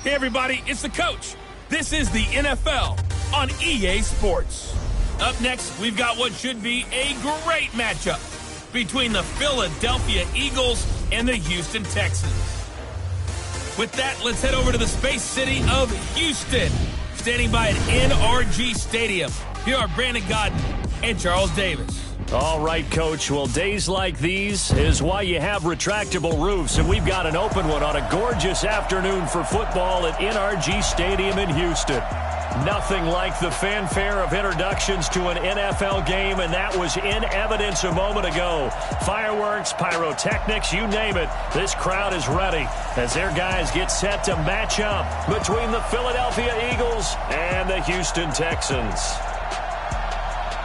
Hey, everybody, it's the coach. This is the NFL on EA Sports. Up next, we've got what should be a great matchup between the Philadelphia Eagles and the Houston Texans. With that, let's head over to the space city of Houston. Standing by at NRG Stadium, here are Brandon Godden and Charles Davis. All right, Coach. Well, days like these is why you have retractable roofs, and we've got an open one on a gorgeous afternoon for football at NRG Stadium in Houston. Nothing like the fanfare of introductions to an NFL game, and that was in evidence a moment ago. Fireworks, pyrotechnics, you name it. This crowd is ready as their guys get set to match up between the Philadelphia Eagles and the Houston Texans.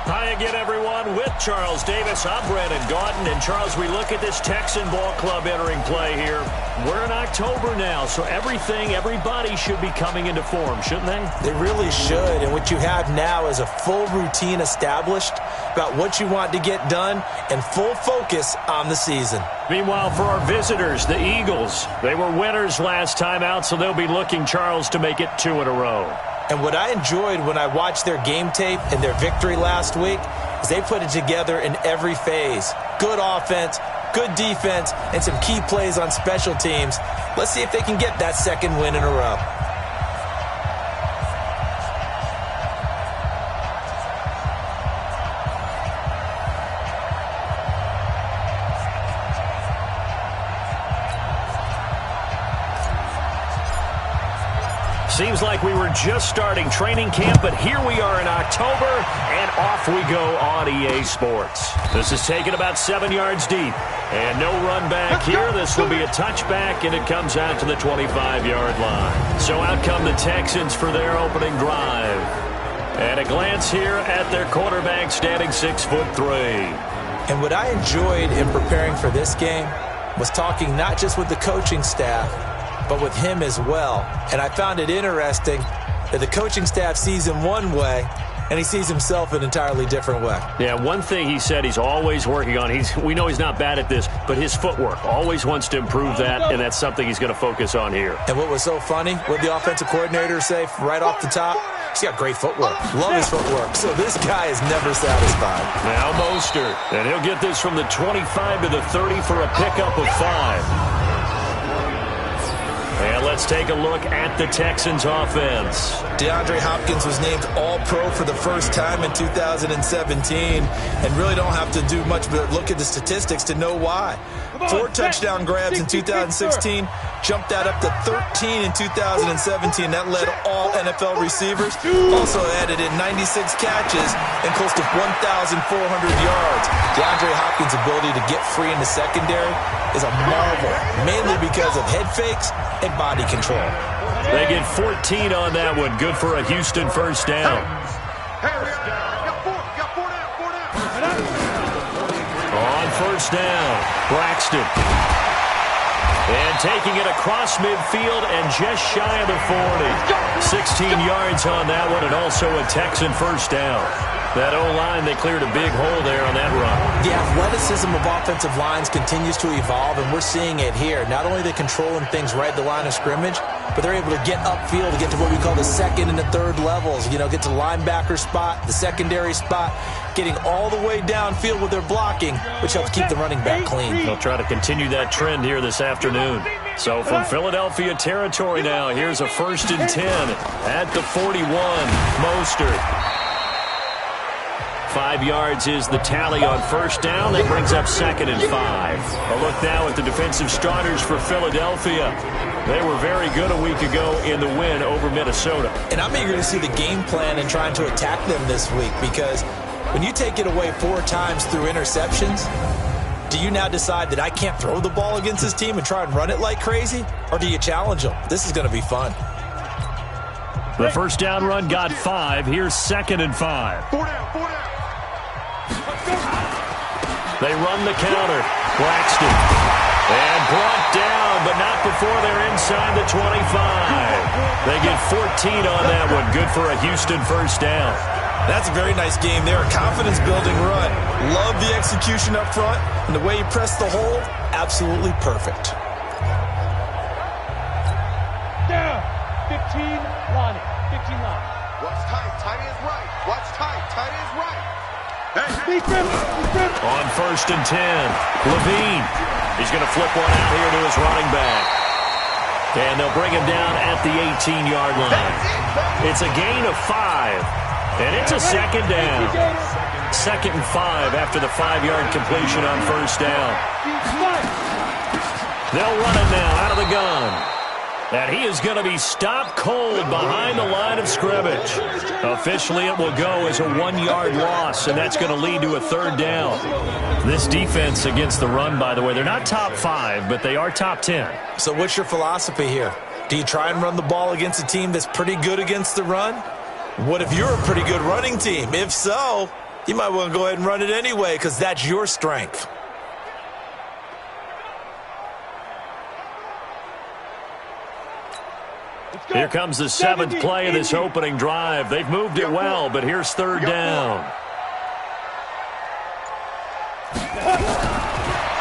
Hi again, everyone, with Charles Davis. I'm Brandon Godden. And, Charles, we look at this Texan ball club entering play here. We're in October now, so everybody should be coming into form, shouldn't they? They really should. And what you have now is a full routine established about what you want to get done and full focus on the season. Meanwhile, for our visitors, the Eagles, they were winners last time out, so they'll be looking, Charles, to make it 2 in a row. And what I enjoyed when I watched their game tape and their victory last week is they put it together in every phase. Good offense, good defense, and some key plays on special teams. Let's see if they can get that second win in a row. Seems like we were just starting training camp, but here we are in October, and off we go on EA Sports. This is taken about 7 yards deep, and no run back here. This will be a touchback, and it comes out to the 25-yard line. So out come the Texans for their opening drive. And a glance here at their quarterback, standing 6'3". And what I enjoyed in preparing for this game was talking not just with the coaching staff, but with him as well. And I found it interesting that the coaching staff sees him one way, and he sees himself an entirely different way. Yeah, one thing he said he's always working on, we know he's not bad at this, but his footwork, always wants to improve that, and that's something he's going to focus on here. And what was so funny, what did the offensive coordinator say right off the top? He's got great footwork. Love his footwork. So this guy is never satisfied. Now Mostert, and he'll get this from the 25 to the 30 for a pickup of 5. And let's take a look at the Texans offense. DeAndre Hopkins was named All-Pro for the first time in 2017 and really don't have to do much but look at the statistics to know why. 4 touchdown grabs in 2016, jumped that up to 13 in 2017. That led all NFL receivers. Also added in 96 catches and close to 1,400 yards. DeAndre Hopkins' ability to get free in the secondary is a marvel, mainly because of head fakes and body control. They get 14 on that one. Good for a Houston first down. On first down, Braxton. And taking it across midfield and just shy of the 40. 16 yards on that one, and also a Texan first down. That O-line, they cleared a big hole there on that run. The athleticism of offensive lines continues to evolve, and we're seeing it here. Not only are they controlling things right at the line of scrimmage, but they're able to get upfield to get to what we call the second and the third levels. You know, get to the linebacker spot, the secondary spot, getting all the way downfield with their blocking, which helps keep the running back clean. They'll try to continue that trend here this afternoon. So from Philadelphia territory now, here's a 1st and 10 at the 41. Mostert. 5 yards is the tally on first down. That brings up 2nd and 5. A look now at the defensive starters for Philadelphia. They were very good a week ago in the win over Minnesota. And I'm eager to see the game plan and trying to attack them this week, because when you take it away 4 times through interceptions, do you now decide that I can't throw the ball against this team and try and run it like crazy? Or do you challenge them? This is going to be fun. The first down run got 5. Here's 2nd and 5. 4 down. They run the counter. Braxton. And brought down, but not before they're inside the 25. They get 14 on that one. Good for a Houston first down. That's a very nice game there. A confidence-building run. Love the execution up front. And the way he pressed the hole, absolutely perfect. Down. Line it. 15 line. Watch tight. Tight is right. Watch tight. Tight is right. On 1st and 10, Levine. He's going to flip one out here to his running back. And they'll bring him down at the 18-yard line. It's a gain of 5. And it's a second down. 2nd and 5 after the 5-yard completion on 1st down. They'll run it now out of the gun. And he is going to be stopped cold behind the line of scrimmage. Officially, it will go as a 1-yard loss, and that's going to lead to a 3rd down. This defense against the run, by the way, they're not top 5, but they are top 10. So what's your philosophy here? Do you try and run the ball against a team that's pretty good against the run? What if you're a pretty good running team? If so, you might want to go ahead and run it anyway because that's your strength. Here comes the 7th play of this opening drive. They've moved it well, but here's 3rd down.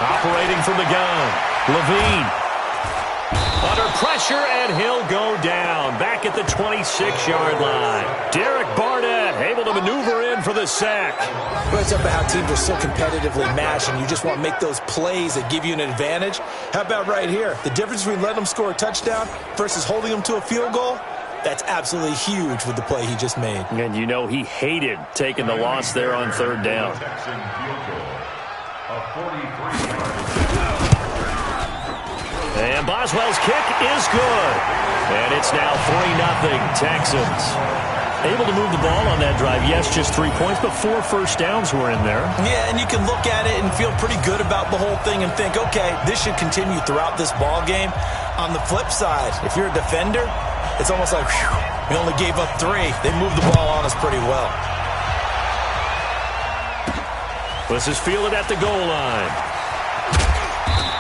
Operating from the gun, Levine. Under pressure, and he'll go down. Back at the 26-yard line. Derek Barnett able to maneuver in for the sack. It's up to how teams are so competitively matched, and you just want to make those plays that give you an advantage. How about right here? The difference between letting them score a touchdown versus holding them to a field goal, that's absolutely huge with the play he just made. And you know he hated taking the loss there on 3rd down. And Boswell's kick is good. And it's now 3-0 Texans. Able to move the ball on that drive. Yes, just 3 points, but 4 first downs were in there. Yeah, and you can look at it and feel pretty good about the whole thing and think, okay, this should continue throughout this ball game. On the flip side, if you're a defender, it's almost like, whew, we only gave up 3. They moved the ball on us pretty well. This is fielded at the goal line.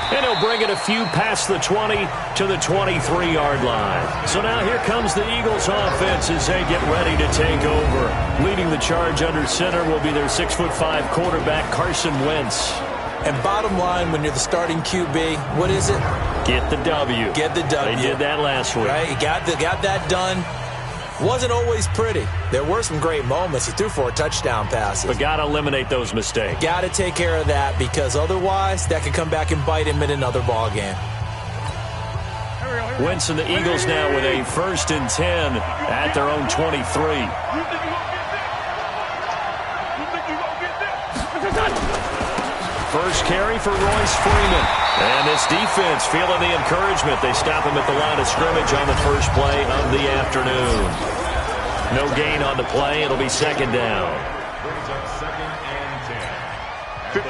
And he'll bring it a few past the 20 to the 23-yard line. So now here comes the Eagles offense as they get ready to take over. Leading the charge under center will be their 6'5" quarterback, Carson Wentz. And bottom line, when you're the starting QB, what is it? Get the W. Get the W. They did that last week. Right, you got that done. Wasn't always pretty. There were some great moments. He threw 4 touchdown passes. But got to eliminate those mistakes. Got to take care of that because otherwise that could come back and bite him in another ball game. Wentz and the Eagles now with a 1st and 10 at their own 23. First carry for Royce Freeman. And this defense feeling the encouragement. They stop him at the line of scrimmage on the first play of the afternoon. No gain on the play. It'll be 2nd down.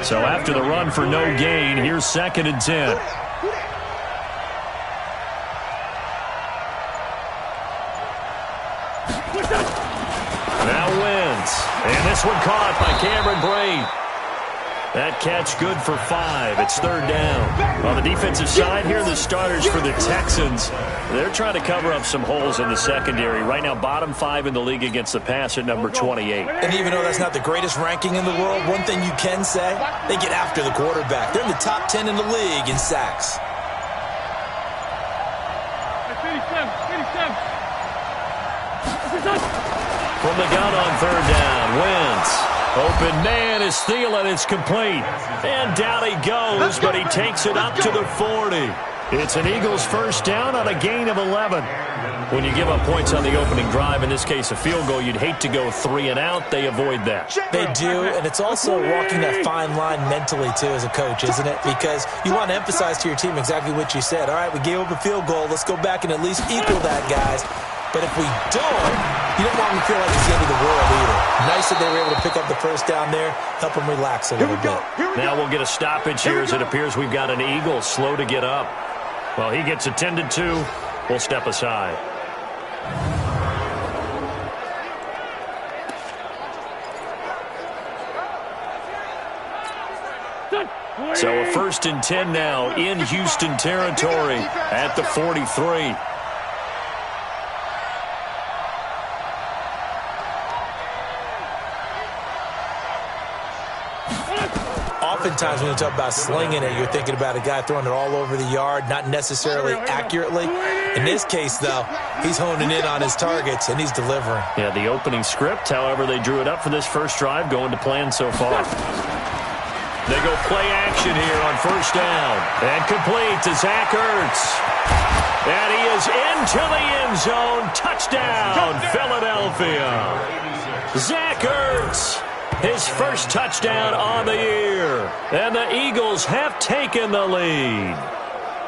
So after the run for no gain, here's 2nd and 10. Now Wentz. And this one caught by Cameron Brate. That catch good for 5. It's 3rd down. On the defensive side here, the starters for the Texans, they're trying to cover up some holes in the secondary. Right now, bottom 5 in the league against the pass at number 28. And even though that's not the greatest ranking in the world, one thing you can say, they get after the quarterback. They're in the top 10 in the league in sacks. From the gun on 3rd down, Wentz. Open man is Thielen. It's complete. And down he goes, but he takes it up to the 40. It's an Eagles 1st down on a gain of 11. When you give up points on the opening drive, in this case a field goal, you'd hate to go 3 and out. They avoid that. They do, and it's also walking that fine line mentally, too, as a coach, isn't it? Because you want to emphasize to your team exactly what you said. All right, we gave up a field goal. Let's go back and at least equal that, guys. But if we don't, you don't want them to feel like it's the end of the world either. Nice that they were able to pick up the 1st down there, help them relax a little bit. Now we'll get a stoppage here as it appears we've got an Eagle slow to get up. Well, he gets attended to. We'll step aside. So a 1st and 10 now in Houston territory at the 43. Oftentimes when you talk about slinging it, you're thinking about a guy throwing it all over the yard, not necessarily accurately. In this case, though, he's honing in on his targets, and he's delivering. Yeah, the opening script, however, they drew it up for this first drive, going to plan so far. They go play action here on first down. And complete to Zach Ertz. And he is into the end zone. Touchdown, Philadelphia. Zach Ertz, his first touchdown on the year. And the Eagles have taken the lead.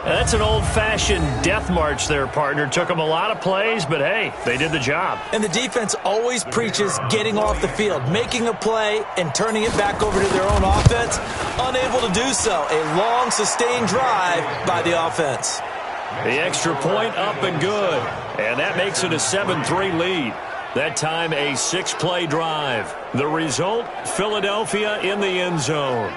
That's an old-fashioned death march there, partner. Took them a lot of plays, but hey, they did the job. And the defense always preaches getting off the field, making a play, and turning it back over to their own offense. Unable to do so. A long, sustained drive by the offense. The extra point up and good. And that makes it a 7-3 lead. That time a 6-play drive. The result, Philadelphia in the end zone.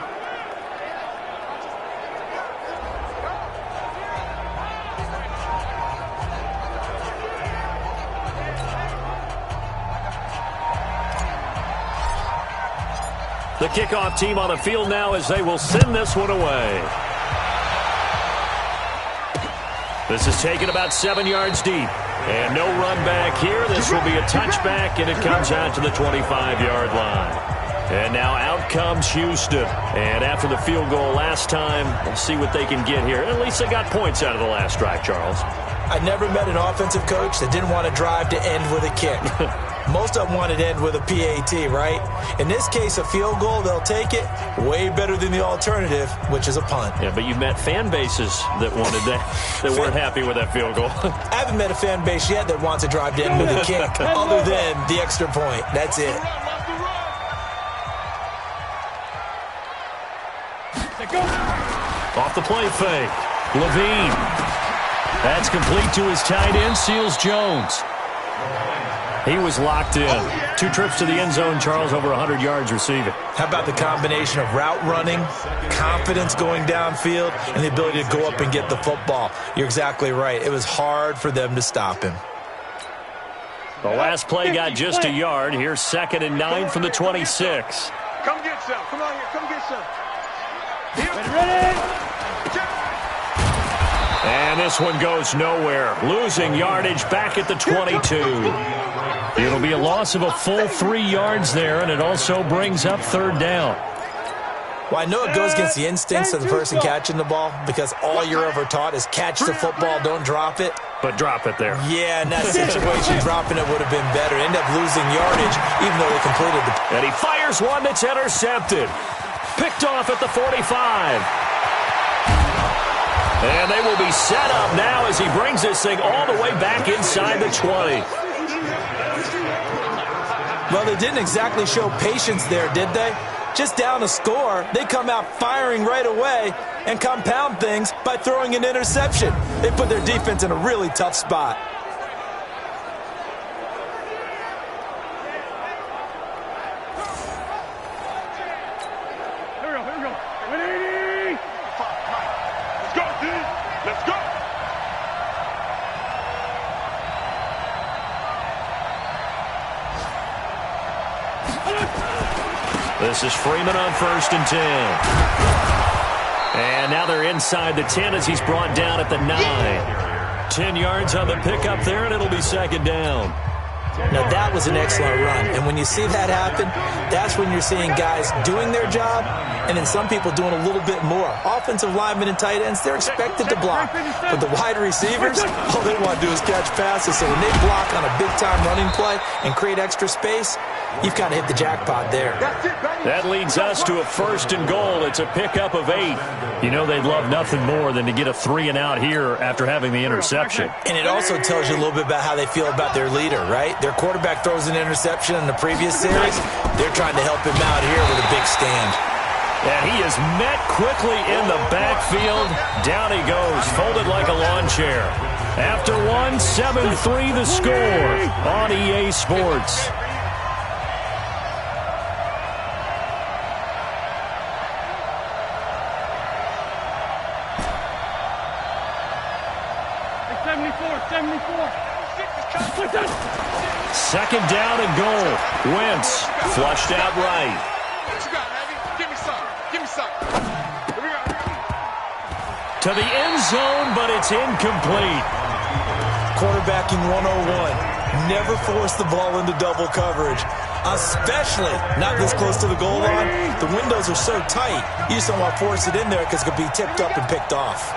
The kickoff team on the field now as they will send this one away. This is taken about 7 yards deep. And no run back here. This will be a touchback, and it comes out to the 25-yard line. And now out comes Houston. And after the field goal last time, we'll see what they can get here. At least they got points out of the last drive, Charles. I never met an offensive coach that didn't want to drive to end with a kick. Most of them wanted to end with a PAT, right? In this case, a field goal, they'll take it. Way better than the alternative, which is a punt. Yeah, but you met fan bases that wanted that, that weren't happy with that field goal. I haven't met a fan base yet that wants to drive to end with a kick other than the extra point. That's it. Off the play fake. Levine. That's complete to his tight end, Seals Jones. He was locked in. 2 trips to the end zone, Charles, over 100 yards receiving. How about the combination of route running, confidence going downfield, and the ability to go up and get the football? You're exactly right. It was hard for them to stop him. The last play got just a yard. Here's 2nd and 9 from the 26. Come get some. Come on here. Come get some. And this one goes nowhere. Losing yardage back at the 22. It'll be a loss of a full 3 yards there, and it also brings up 3rd down. Well, I know it goes against the instincts of the person catching the ball because all you're ever taught is catch the football, don't drop it. But drop it there. Yeah, in that situation, dropping it would have been better. End up losing yardage even though they completed the... And he fires one that's intercepted. Picked off at the 45. And they will be set up now as he brings this thing all the way back inside the 20. Well, they didn't exactly show patience there, did they? Just down a score, they come out firing right away and compound things by throwing an interception. They put their defense in a really tough spot. This is Freeman on 1st and 10. And now they're inside the 10 as he's brought down at the 9. 10 yards on the pickup there, and it'll be 2nd down. Now, that was an excellent run. And when you see that happen, that's when you're seeing guys doing their job and then some people doing a little bit more. Offensive linemen and tight ends, they're expected to block. But the wide receivers, all they want to do is catch passes. So when they block on a big-time running play and create extra space, you've kind of hit the jackpot there. That leads us to a 1st and goal. It's a pickup of 8. You know they'd love nothing more than to get a 3-and-out here after having the interception. And it also tells you a little bit about how they feel about their leader, right? Their quarterback throws an interception in the previous series. They're trying to help him out here with a big stand. And he is met quickly in the backfield. Down he goes, folded like a lawn chair. After one, 7-3 the score on EA Sports. Second down and goal. Wentz flushed out right. What you got, Abby? Give me some. Give me some. to the end zone, but it's incomplete. Quarterbacking 101. Never force the ball into double coverage, especially not this close to the goal line. The windows are so tight, you just don't want to force it in there because it could be tipped up and picked off.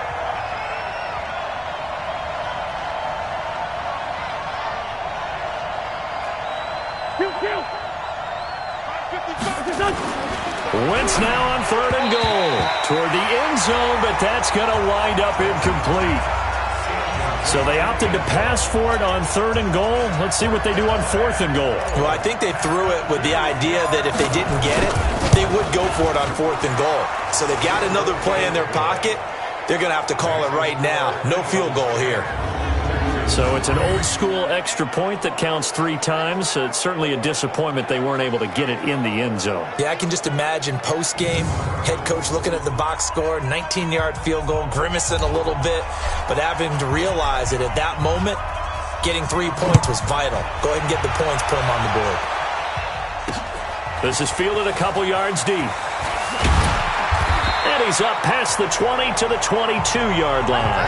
Wentz now on 3rd and goal toward the end zone, but that's going to wind up incomplete. So they opted to pass for it on 3rd and goal. Let's see what they do on 4th and goal. Well, I think they threw it with the idea that if they didn't get it, they would go for it on 4th and goal. So they've got another play in their pocket. They're going to have to call it right now. No field goal here. So it's an old-school extra point that counts 3 times. So it's certainly a disappointment they weren't able to get it in the end zone. Yeah, I can just imagine post-game, head coach looking at the box score, 19-yard field goal, grimacing a little bit, but having to realize that at that moment, getting 3 points was vital. Go ahead and get the points, put them on the board. This is fielded a couple yards deep. And he's up past the 20 to the 22-yard line.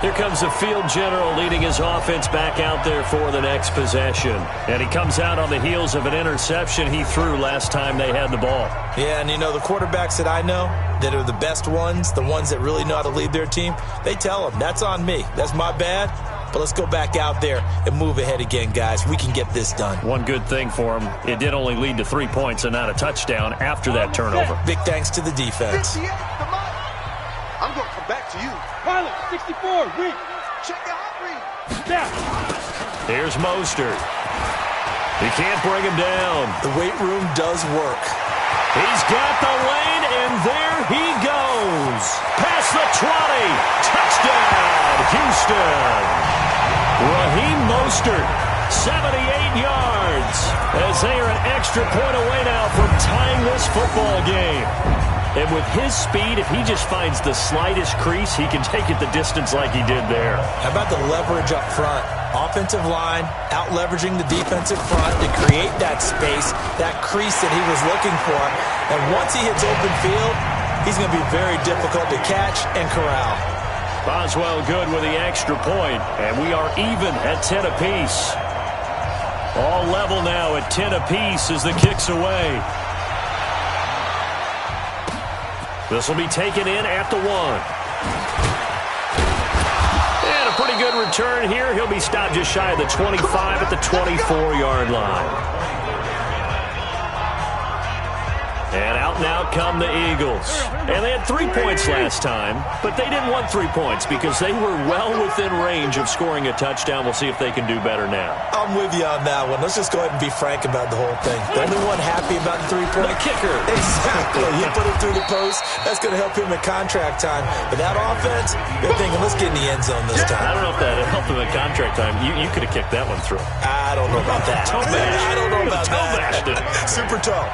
Here comes the field general leading his offense back out there for the next possession. And he comes out on the heels of an interception he threw last time they had the ball. Yeah, and you know, the quarterbacks that I know that are the best ones, the ones that really know how to lead their team, they tell them, that's on me. That's my bad. But let's go back out there and move ahead again, guys. We can get this done. One good thing for him, it did only lead to 3 points and not a touchdown after that turnover. Big thanks to the defense. 58, I'm going to come back to you. Pilot, 64, read. Check the hot read. Down. Here's Mostert. He can't bring him down. The weight room does work. He's got the lane, and there he goes. Past the 20. Touchdown, Houston. Raheem Mostert, 78 yards, as they are an extra point away now from tying this football game. And with his speed, if he just finds the slightest crease, he can take it the distance like he did there. How about the leverage up front? Offensive line out-leveraging the defensive front to create that space, that crease that he was looking for. And once he hits open field, he's going to be very difficult to catch and corral. Boswell good with the extra point, and we are even at 10 apiece. All level now at 10 apiece as the kick's away. This will be taken in at the 1. And a pretty good return here. He'll be stopped just shy of the 25 at the 24-yard line. And out come the Eagles. And they had 3 points last time, but they didn't want 3 points because they were well within range of scoring a touchdown. We'll see if they can do better now. I'm with you on that one. Let's just go ahead and be frank about the whole thing. The only one happy about the 3-point kicker. Exactly. You put him through the post. That's going to help him at contract time. But that offense, they're thinking, let's get in the end zone this time. I don't know if that helped him at contract time. You could have kicked that one through. I don't know about that. Toe mash. I don't know about toe mashed it. Super toe.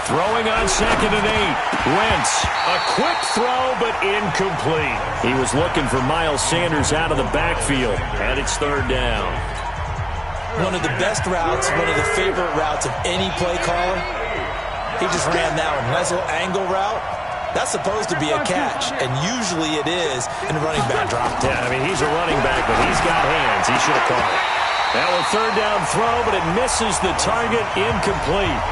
Throwing on 2nd and 8. Wentz, a quick throw, but incomplete. He was looking for Miles Sanders out of the backfield, and it's 3rd down. One of the best routes, one of the favorite routes of any play caller. He just ran that one. Nice little angle route. That's supposed to be a catch, and usually it is in a running back drop. Yeah, I mean, he's a running back, but he's got hands. He should have caught it. Now a 3rd down throw, but it misses the target, incomplete.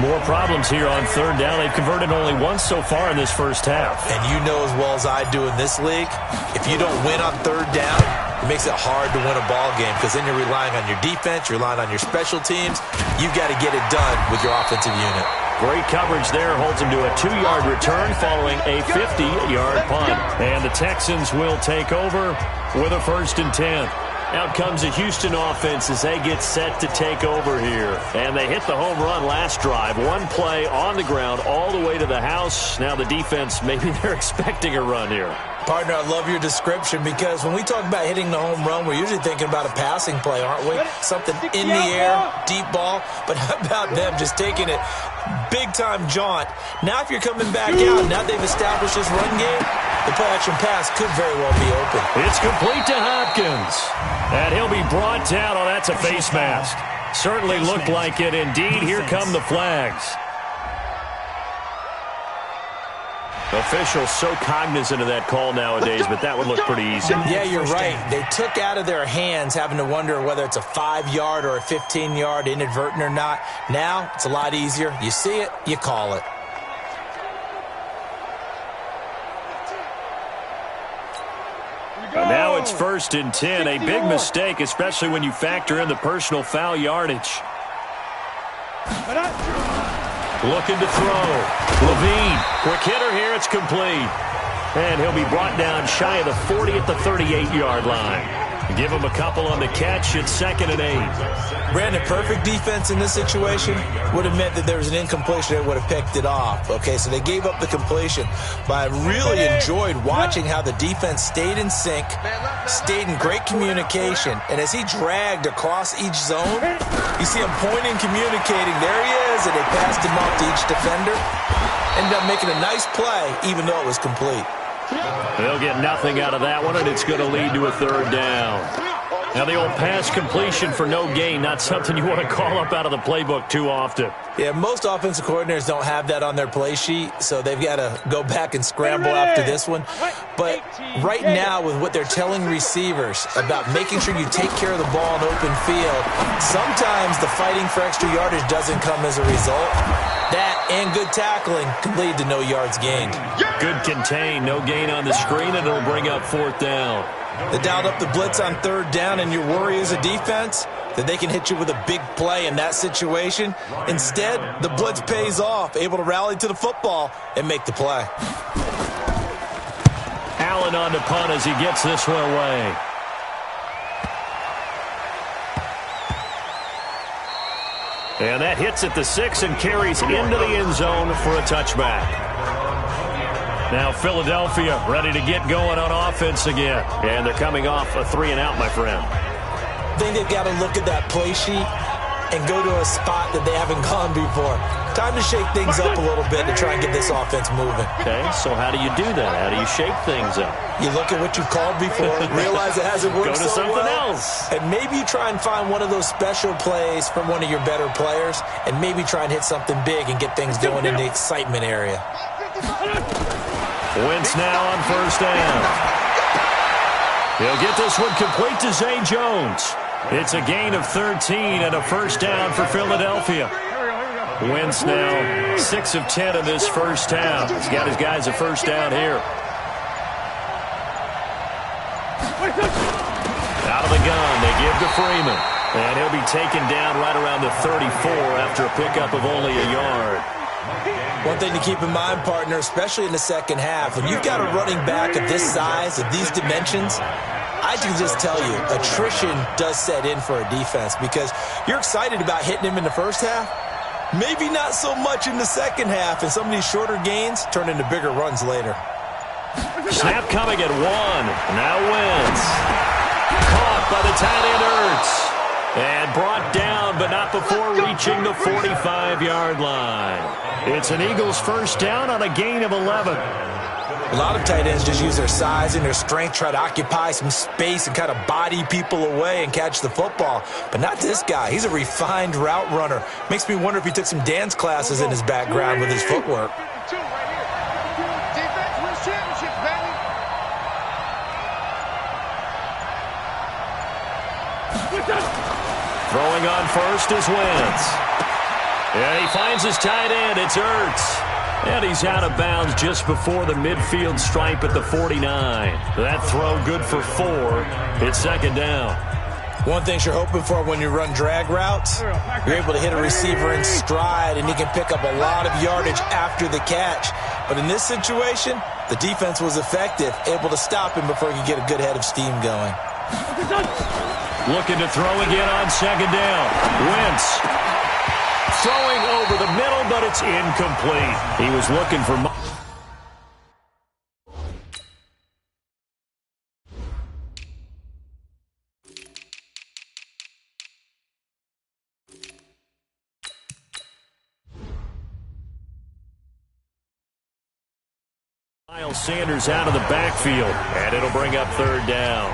More problems here on 3rd down. They've converted only once so far in this first half. And you know as well as I do in this league, if you don't win on 3rd down, it makes it hard to win a ball game because then you're relying on your defense, you're relying on your special teams. You've got to get it done with your offensive unit. Great coverage there. Holds him to a 2-yard return following a 50-yard punt. And the Texans will take over with a 1st and 10. Out comes the Houston offense as they get set to take over here. And they hit the home run last drive. One play on the ground all the way to the house. Now the defense, maybe they're expecting a run here. Partner, I love your description because when we talk about hitting the home run, we're usually thinking about a passing play, aren't we? Something in the air, deep ball. But how about them just taking it big-time jaunt? Now if you're coming back out, now they've established this run game, The play-action pass could very well be open. It's complete to Hopkins. And he'll be brought down. Oh, that's a face mask. Certainly looked like it. Indeed, here come the flags. Officials so cognizant of that call nowadays, but that would look pretty easy. Yeah, you're right. They took out of their hands having to wonder whether it's a 5-yard or a 15-yard, inadvertent or not. Now, it's a lot easier. You see it, you call it. And now it's 1st and 10. A big mistake, especially when you factor in the personal foul yardage. Looking to throw. Levine, quick hitter here, it's complete. And he'll be brought down shy of the 40 at the 38-yard line. Give him a couple on the catch. It's 2nd and 8. Brandon, perfect defense in this situation would have meant that there was an incompletion that would have picked it off. Okay, so they gave up the completion. But I really enjoyed watching how the defense stayed in sync, stayed in great communication. And as he dragged across each zone, you see him pointing, communicating. There he is, and they passed him off to each defender. Ended up making a nice play, even though it was complete. They'll get nothing out of that one, and it's going to lead to a 3rd down. Now, the old pass completion for no gain, not something you want to call up out of the playbook too often. Yeah, most offensive coordinators don't have that on their play sheet, so they've got to go back and scramble after this one. But right now, with what they're telling receivers about making sure you take care of the ball in open field, sometimes the fighting for extra yardage doesn't come as a result. That and good tackling can lead to no yards gained. Good contain, no gain on the screen, and it'll bring up 4th down. They dialed up the blitz on 3rd down, and your worry as a defense that they can hit you with a big play in that situation. Instead, the blitz pays off, able to rally to the football and make the play. Allen on the punt as he gets this one away. And that hits at the 6 and carries into the end zone for a touchback. Now Philadelphia ready to get going on offense again. And they're coming off a 3-and-out, my friend. I think they've got to look at that play sheet and go to a spot that they haven't gone before. Time to shake things up a little bit to try and get this offense moving. Okay, so how do you do that? How do you shake things up? You look at what you've called before, realize it hasn't worked so well. Go to something else. And maybe you try and find one of those special plays from one of your better players, and maybe try and hit something big and get things going in the excitement area. Wentz now on 1st down. He'll get this one complete to Zay Jones. It's a gain of 13 and a 1st down for Philadelphia. Wentz now 6 of 10 in this 1st half. He's got his guys a 1st down here. Out of the gun, they give to Freeman. And he'll be taken down right around the 34 after a pickup of only a yard. One thing to keep in mind, partner, especially in the 2nd half, when you've got a running back of this size, of these dimensions, I can just tell you, attrition does set in for a defense because you're excited about hitting him in the 1st half. Maybe not so much in the 2nd half, and some of these shorter gains turn into bigger runs later. Snap coming at 1. Now Wentz. Caught by the tight end Ertz. And brought down, but not before reaching the 45-yard line. It's an Eagles 1st down on a gain of 11. A lot of tight ends just use their size and their strength, try to occupy some space and kind of body people away and catch the football. But not this guy. He's a refined route runner. Makes me wonder if he took some dance classes in his background with his footwork. Throwing on 1st is Wentz. And he finds his tight end. It's Ertz. And he's out of bounds just before the midfield stripe at the 49. That throw good for 4. It's 2nd down. One thing you're hoping for when you run drag routes, you're able to hit a receiver in stride, and he can pick up a lot of yardage after the catch. But in this situation, the defense was effective, able to stop him before he could get a good head of steam going. Looking to throw again on 2nd down. Wentz throwing over the middle, but it's incomplete. He was looking for... Miles Sanders out of the backfield, and it'll bring up third down.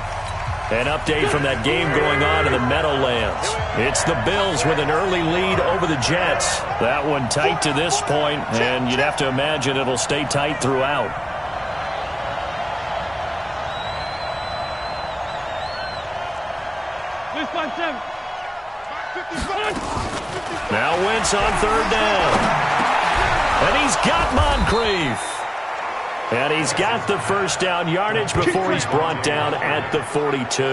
An update from that game going on in the Meadowlands. It's the Bills with an early lead over the Jets. That one tight to this point, and you'd have to imagine it'll stay tight throughout. Now Wentz on third down. And he's got Moncrief. And he's got the first down yardage before he's brought down at the 42.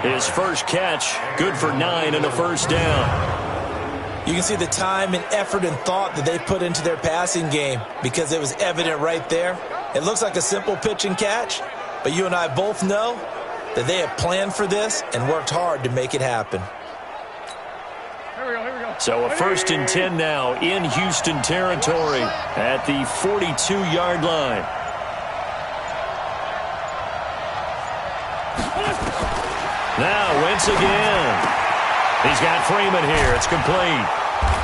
His first catch, good for 9 and a first down. You can see the time and effort and thought that they put into their passing game because it was evident right there. It looks like a simple pitch and catch, but you and I both know that they have planned for this and worked hard to make it happen. So a 1st and 10 now in Houston territory at the 42-yard line. Now Wentz again. He's got Freeman here. It's complete.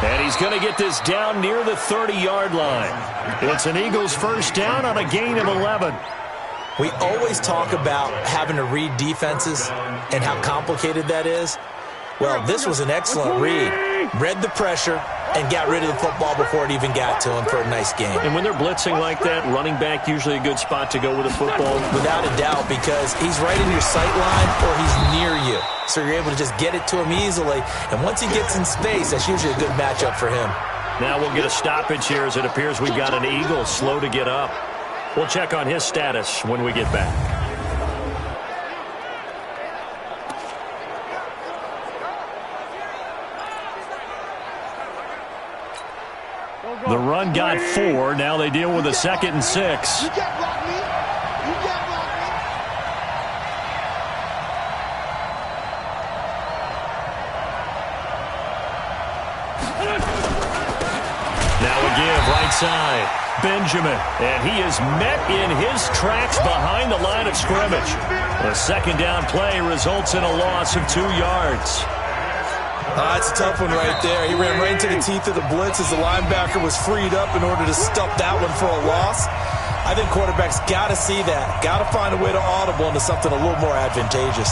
And he's going to get this down near the 30-yard line. It's an Eagles first down on a gain of 11. We always talk about having to read defenses and how complicated that is. Well, this was an excellent read. Read the pressure and got rid of the football before it even got to him for a nice game. And when they're blitzing like that, running back usually a good spot to go with the football? Without a doubt, because he's right in your sight line or he's near you. So you're able to just get it to him easily. And once he gets in space, that's usually a good matchup for him. Now we'll get a stoppage here as it appears we've got an Eagle slow to get up. We'll check on his status when we get back. The run got 4. Now they deal with a 2nd and 6. You can't block me. You can't block me. Now a give right side. Benjamin, and he is met in his tracks behind the line of scrimmage. A 2nd down play results in a loss of 2 yards. That's a tough one right there. He ran right into the teeth of the blitz as the linebacker was freed up in order to stop that one for a loss. I think quarterbacks got to see that. Got to find a way to audible into something a little more advantageous.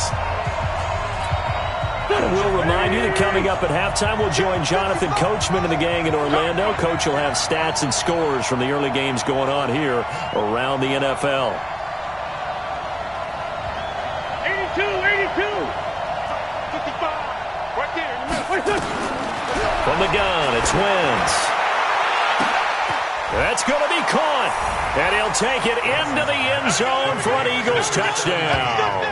And we'll remind you that coming up at halftime, we'll join Jonathan Coachman and the gang in Orlando. Coach will have stats and scores from the early games going on here around the NFL. 82. 55. Right there. From the gun, it's Wentz. That's going to be caught. And he'll take it into the end zone for an Eagles touchdown.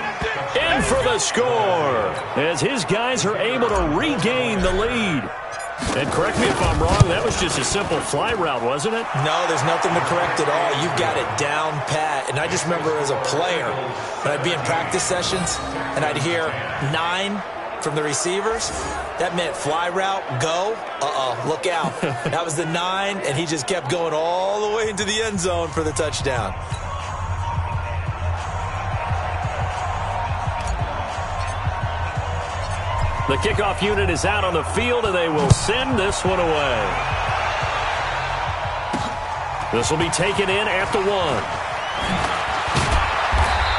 In for the score as his guys are able to regain the lead. And correct me if I'm wrong, that was just a simple fly route, wasn't it? No, there's nothing to correct at all. You've got it down pat. And I just remember as a player, when I'd be in practice sessions and I'd hear 9 from the receivers, that meant fly route, go, look out. That was the 9, and he just kept going all the way into the end zone for the touchdown. The kickoff unit is out on the field, and they will send this one away. This will be taken in at the 1.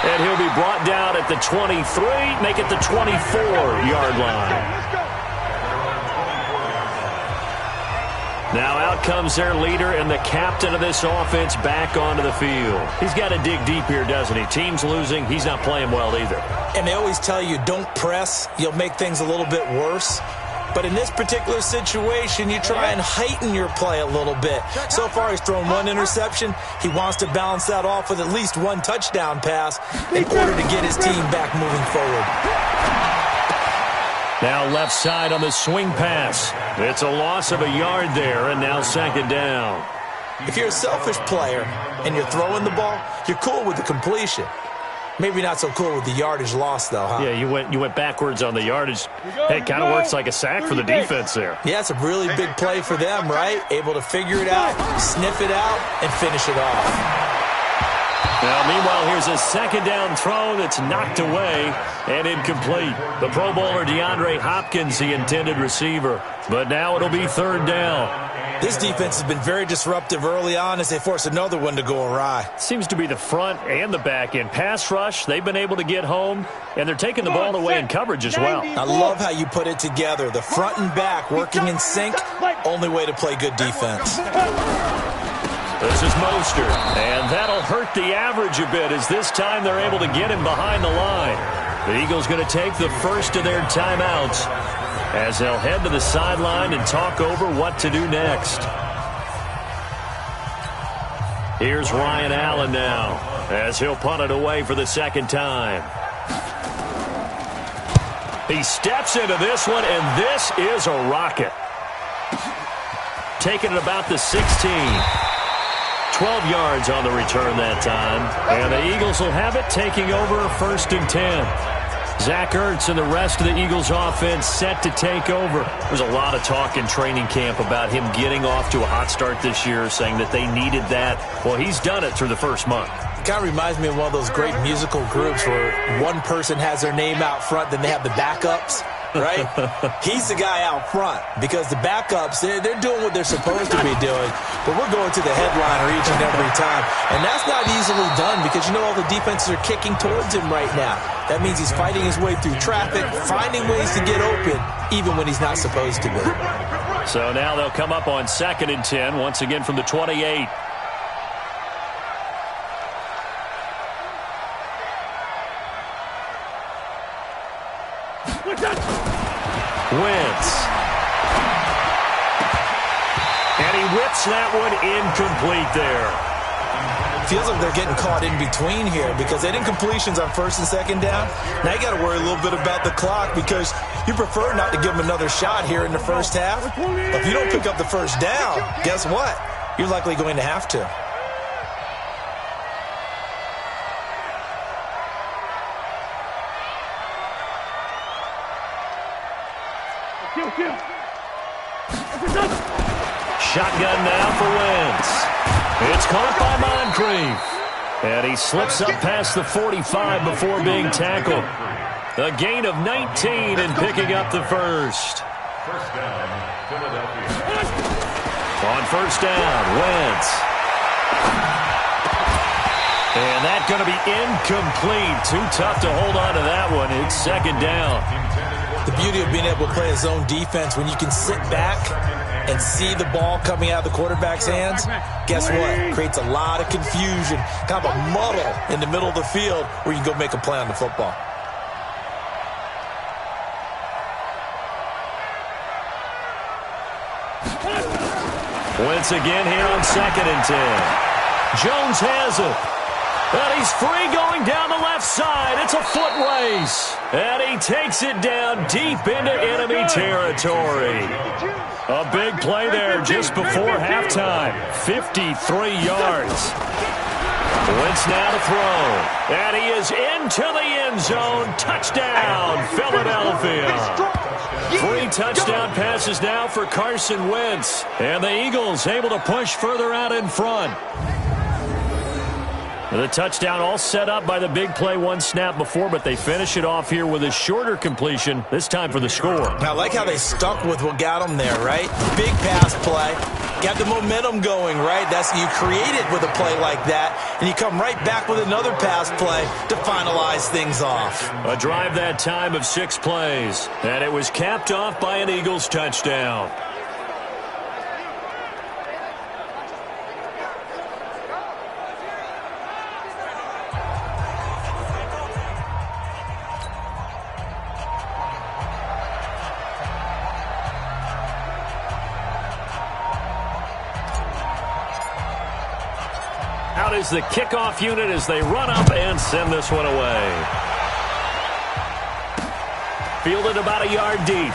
And he'll be brought down at the 23, make it the 24-yard line. Now out comes their leader and the captain of this offense back onto the field. He's got to dig deep here, doesn't he? Team's losing. He's not playing well either. And they always tell you, don't press. You'll make things a little bit worse. But in this particular situation, you try and heighten your play a little bit. So far, he's thrown 1 interception. He wants to balance that off with at least 1 touchdown pass in order to get his team back moving forward. Now left side on the swing pass. It's a loss of a yard there, and now 2nd down. If you're a selfish player and you're throwing the ball, you're cool with the completion. Maybe not so cool with the yardage loss, though, huh? Yeah, you went backwards on the yardage. Hey, it kind of works like a sack for the defense there. Yeah, it's a really big play for them, right? Able to figure it out, sniff it out, and finish it off. Now, meanwhile, here's a second down throw that's knocked away and incomplete. The Pro Bowler DeAndre Hopkins, the intended receiver. But now it'll be third down. This defense has been very disruptive early on as they force another one to go awry. Seems to be the front and the back end. Pass rush, they've been able to get home, and they're taking the ball away in coverage as well. I love how you put it together. The front and back working in sync, only way to play good defense. This is Mostert, and that'll hurt the average a bit as this time they're able to get him behind the line. The Eagles going to take the first of their timeouts as they'll head to the sideline and talk over what to do next. Here's Ryan Allen now as he'll punt it away for the second time. He steps into this one, and this is a rocket. Taking it about the 16. 12 yards on the return that time. And the Eagles will have it, taking over first and 10. Zach Ertz and the rest of the Eagles offense set to take over. There's a lot of talk in training camp about him getting off to a hot start this year, saying that they needed that. Well, he's done it through the first month. Kind of reminds me of one of those great musical groups where one person has their name out front, then they have the backups, right? He's the guy out front because the backups, they're doing what they're supposed to be doing, but we're going to the headliner each and every time. And that's not easily done because you know all the defenses are kicking towards him right now. That means he's fighting his way through traffic, finding ways to get open, even when he's not supposed to be. So now they'll come up on 2nd and 10, once again from the 28. Wentz. And he whips that one incomplete there. Feels like they're getting caught in between here because they didn't completions on 1st and 2nd down. Now you got to worry a little bit about the clock because you prefer not to give them another shot here in the first half. If you don't pick up the first down, guess what? You're likely going to have to. Shotgun now for Wentz. It's caught by Moncrief. And he slips up past the 45 before being tackled. A gain of 19 and picking up the first. On first down, Wentz. And that's going to be incomplete. Too tough to hold on to that one. It's second down. The beauty of being able to play a zone defense when you can sit back and see the ball coming out of the quarterback's hands, guess what? Creates a lot of confusion, kind of a muddle in the middle of the field where you can go make a play on the football. Once again here on 2nd and 10. Jones has it. And he's free going down the left side. It's a foot race. And he takes it down deep into enemy territory. A big play there just before halftime. 53 yards. Wentz now to throw. And he is into the end zone. Touchdown, Philadelphia. 3 touchdown passes now for Carson Wentz. And the Eagles able to push further out in front. The touchdown all set up by the big play one snap before, but they finish it off here with a shorter completion, this time for the score. I like how they stuck with what got them there, right? Big pass play. Got the momentum going, right? You create it with a play like that, and you come right back with another pass play to finalize things off. A drive that time of 6 plays, and it was capped off by an Eagles touchdown. Out is the kickoff unit as they run up and send this one away. Fielded about a yard deep.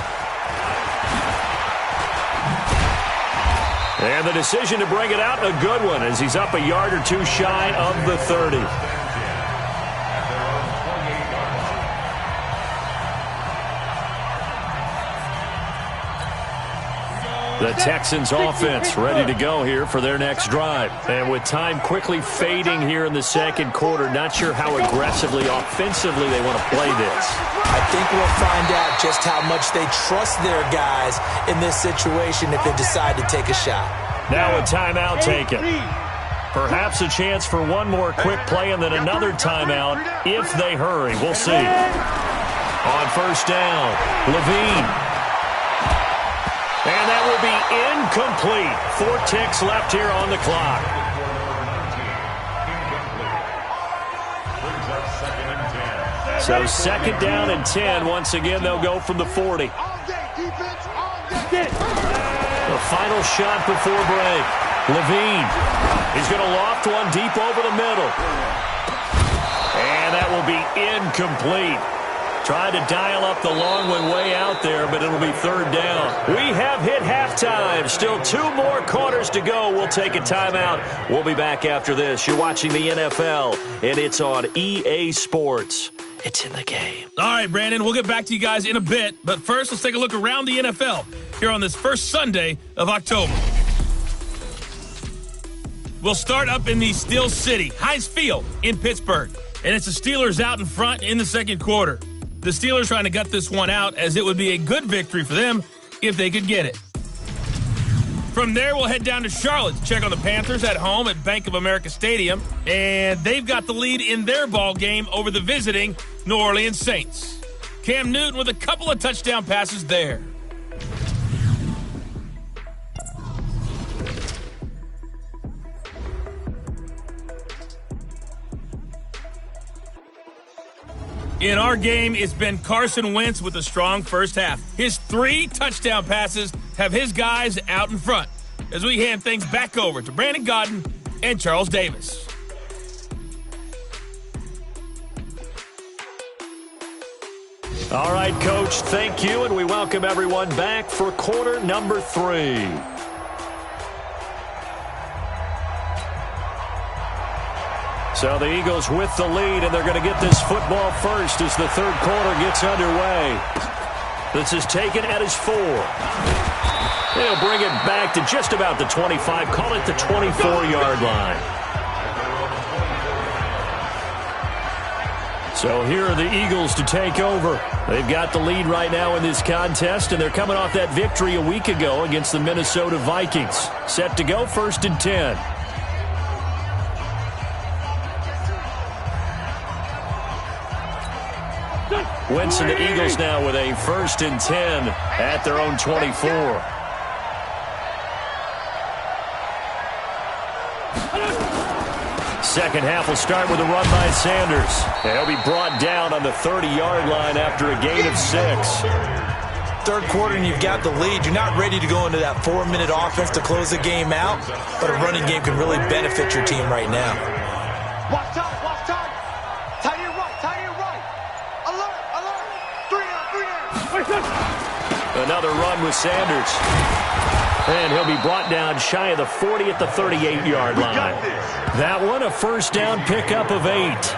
And the decision to bring it out, a good one, as he's up a yard or two shy of the 30. The Texans offense ready to go here for their next drive. And with time quickly fading here in the second quarter, not sure how aggressively, offensively they want to play this. I think we'll find out just how much they trust their guys in this situation if they decide to take a shot. Now a timeout taken. Perhaps a chance for one more quick play and then another timeout if they hurry. We'll see. On first down, Levine. And that will be incomplete. 4 ticks left here on the clock. So second down and 10. Once again, they'll go from the 40. The final shot before break. Levine. He's going to loft one deep over the middle. And that will be incomplete. Tried to dial up the long one way out there, but it'll be third down. We have hit halftime. Still 2 more quarters to go. We'll take a timeout. We'll be back after this. You're watching the NFL, and it's on EA Sports. It's in the game. All right, Brandon, we'll get back to you guys in a bit. But first, let's take a look around the NFL here on this first Sunday of October. We'll start up in the Steel City, Heinz Field in Pittsburgh. And it's the Steelers out in front in the second quarter. The Steelers trying to gut this one out, as it would be a good victory for them if they could get it. From there, we'll head down to Charlotte to check on the Panthers at home at Bank of America Stadium. And they've got the lead in their ball game over the visiting New Orleans Saints. Cam Newton with a couple of touchdown passes there. In our game, it's been Carson Wentz with a strong first half. His 3 touchdown passes have his guys out in front as we hand things back over to Brandon Godden and Charles Davis. All right, Coach, thank you, and we welcome everyone back for quarter number 3. So the Eagles with the lead, and they're going to get this football first as the third quarter gets underway. This is taken at his 4. They'll bring it back to just about the 25, call it the 24-yard line. So here are the Eagles to take over. They've got the lead right now in this contest, and they're coming off that victory a week ago against the Minnesota Vikings. Set to go, first and 10. Wentz and the Eagles now with a first and 10 at their own 24. Second half will start with a run by Sanders. And he'll be brought down on the 30-yard line after a gain of 6. Third quarter and you've got the lead. You're not ready to go into that 4-minute offense to close the game out, but a running game can really benefit your team right now. Watch time, watch time. Tight end right, tight end right. Alert, alert. 3 down. Another run with Sanders. And he'll be brought down shy of the 40 at the 38-yard line. That one, a first down pickup of 8.